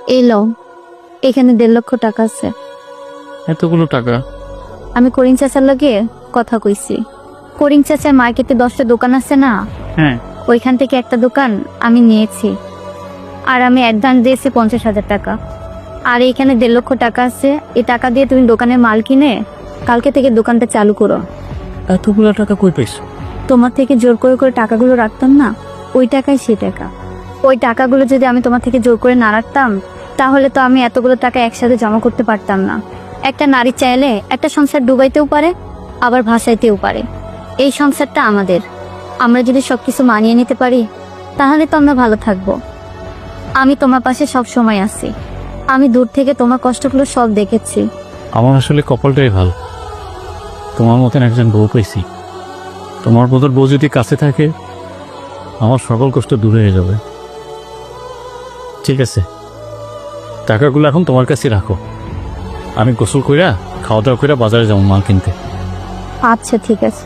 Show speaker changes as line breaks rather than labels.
এই লও, এখানে 1.5 লক্ষ টাকা আছে।
এতগুলো টাকা?
আমি করিম চাচার লগে কথা কইছি। করিম চাচার মার্কেটে 10টা দোকান আছে না,
হ্যাঁ।
ওইখান থেকে একটা দোকান আমি নিয়েছি। আর আমি অ্যাডভান্স দিয়েছি 50,000 টাকা। আর এখানে 1.5 লক্ষ টাকা আছে। এই টাকা দিয়ে তুমি দোকানের মাল কিনে কালকে থেকে দোকানটা চালু করো।
এতগুলো টাকা কই পাইছো?
তোমার থেকে জোর করে করে টাকাগুলো রাখতাম না, ওই টাকাই সে টাকা। ওই টাকাগুলো যদি আমি তোমার থেকে জোর করে না রাখতাম, তাহলে তো আমি এতগুলো টাকা একসাথে জমা করতে পারতাম না। একটা নারী চাইলে একটা সংসার ডুবাইতেও পারে, আবার ভাসাইতেও পারে। এই সংসারটা আমাদের। আমরা যদি সবকিছু মানিয়ে নিতে পারি, তাহলে তো আমরা ভালো থাকবো। আমি তোমার পাশে সব সময় আছি। আমি দূর থেকে তোমার কষ্টগুলো সব দেখেছি।
আমার আসলে কপালটাই ভালো, তোমার মতন একজন বউ পেয়েছি। তোমার মতন বউ যদি কাছে থাকে, আমার সকল কষ্ট দূর হয়ে যাবে। ঠিক আছে, টাকাগুলো এখন তোমার কাছে রাখো। আমি গোসল কইরা খাওয়া দাওয়া কইরা বাজারে যাবো মাল কিনতে।
আচ্ছা, ঠিক আছে।